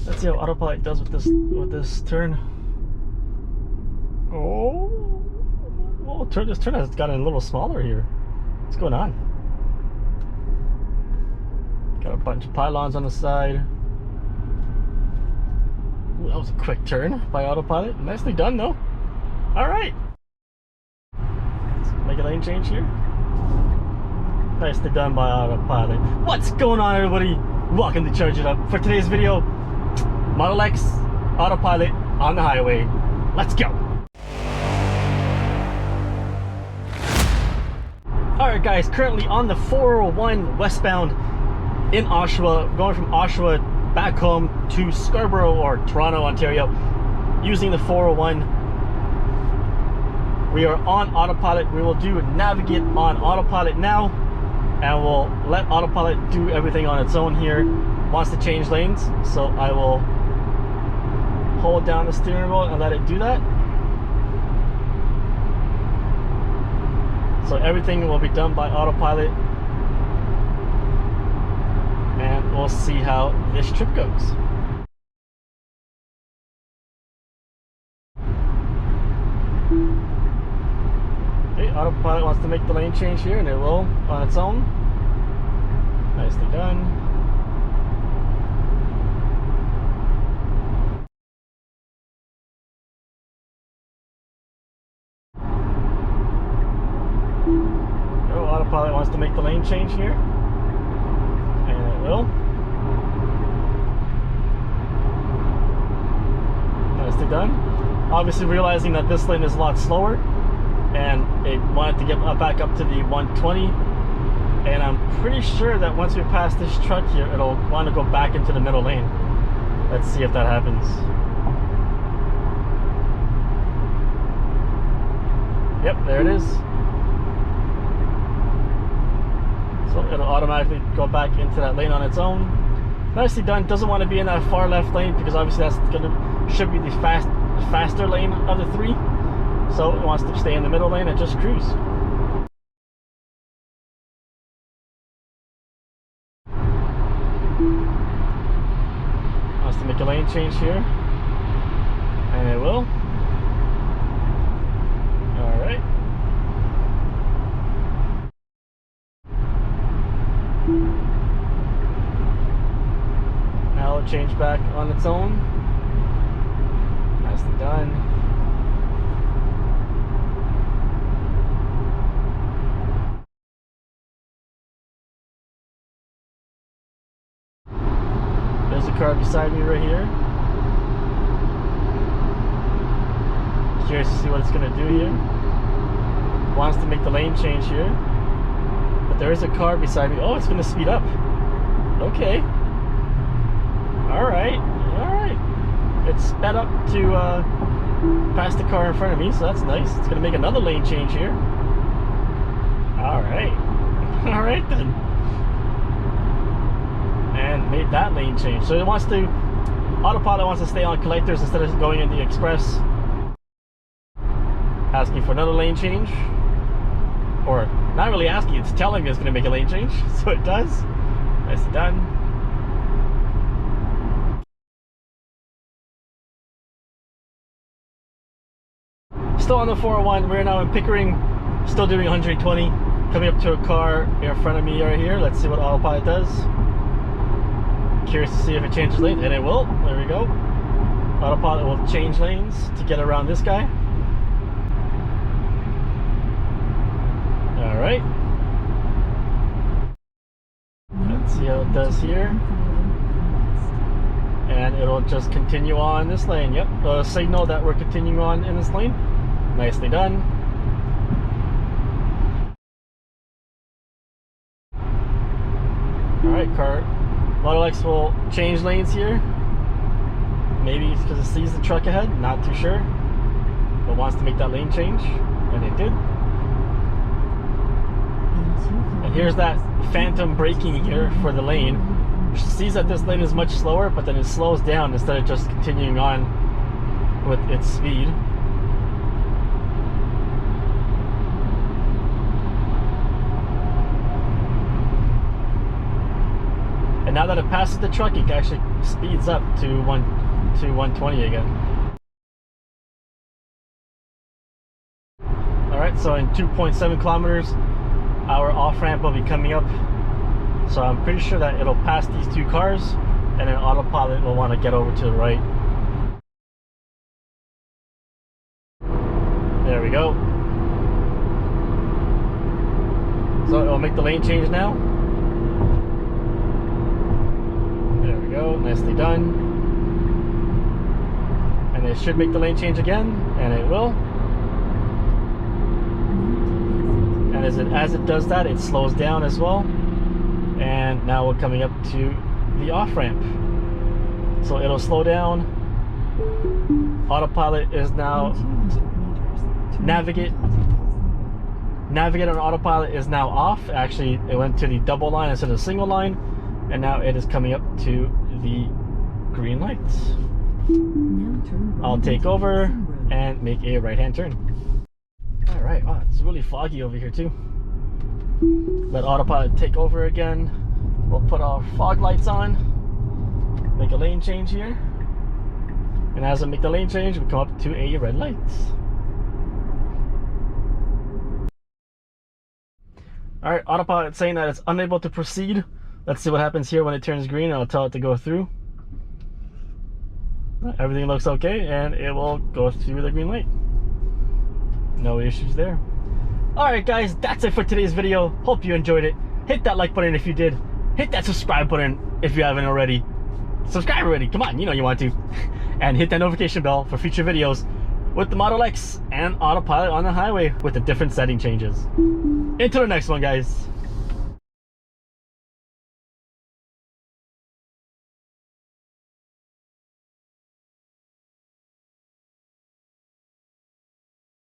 Let's see how Autopilot does with this turn. Oh, well, this turn has gotten a little smaller here. What's going on? Got a bunch of pylons on the side. Ooh, that was a quick turn by Autopilot. Nicely done, though. All right. Let's make a lane change here. Nicely done by Autopilot. What's going on, everybody? Welcome to Charge It Up. For today's video, Model X Autopilot on the highway. Let's go. Alright guys, currently on the 401 westbound in Oshawa, going from Oshawa back home to Scarborough or Toronto, Ontario, using the 401. We are on Autopilot. We will do navigate on Autopilot now, and we'll let Autopilot do everything on its own here. Wants to change lanes, so I will hold down the steering wheel and let it do that. So everything will be done by Autopilot, and we'll see how this trip goes. Okay, Autopilot wants to make the lane change here, and it will on its own. Nicely done. Autopilot wants to make the lane change here, and it will. Nicely done. Obviously realizing that this lane is a lot slower, and it wanted to get back up to the 120, and I'm pretty sure that once we pass this truck here, it'll want to go back into the middle lane. Let's see if that happens. Yep, there it is. So it'll automatically go back into that lane on its own. Nicely done. Doesn't want to be in that far left lane because obviously that's should be the faster lane of the three. So it wants to stay in the middle lane and just cruise. Wants to make a lane change here, and it will. All right. Now it'll change back on its own. Nicely done. There's a car beside me right here. Curious to see what it's going to do here. Wants to make the lane change here. But there is a car beside me. Oh, it's going to speed up. Okay. Alright. It's sped up to pass the car in front of me, so that's nice. It's going to make another lane change here. Alright. Alright then. And made that lane change. So it wants to, Autopilot wants to stay on collectors instead of going in the express. Asking for another lane change. Or not really asking, it's telling me it's going to make a lane change. So it does. Nicely done. Still on the 401, we're now in Pickering, still doing 120, coming up to a car in front of me right here. Let's see what Autopilot does. Curious to see if it changes lanes, and it will. There we go. Autopilot will change lanes to get around this guy. Alright. Let's see how it does here. And it'll just continue on this lane. Yep, a signal that we're continuing on in this lane. Nicely done. Alright, Model X will change lanes here. Maybe it's because it sees the truck ahead, not too sure. But wants to make that lane change, and it did. And here's that phantom braking here for the lane. Which sees that this lane is much slower, but then it slows down instead of just continuing on with its speed. And now that it passes the truck, it actually speeds up to 120 again. Alright, so in 2.7 kilometers, our off-ramp will be coming up. So I'm pretty sure that it'll pass these two cars, and then Autopilot will want to get over to the right. There we go. So it'll make the lane change now. There we go, nicely done. And it should make the lane change again, and it will. And as it does that, it slows down as well. And now we're coming up to the off-ramp. So it'll slow down. Autopilot is now navigate on Autopilot is now off. Actually, it went to the double line instead of the single line, and now it is coming up to the green lights. I'll take over and make a right-hand turn. All right, wow, it's really foggy over here too. Let Autopilot take over again. We'll put our fog lights on, make a lane change here, and as I make the lane change, we come up to a red light. All right, Autopilot saying that it's unable to proceed. Let's see what happens here when it turns green. I'll tell it to go through. Everything looks okay, and it will go through the green light. No issues there. Alright guys, that's it for today's video. Hope you enjoyed it. Hit that like button if you did. Hit that subscribe button if you haven't already. Subscribe already, come on, you know you want to. And hit that notification bell for future videos with the Model X and Autopilot on the highway with the different setting changes. Until the next one, guys.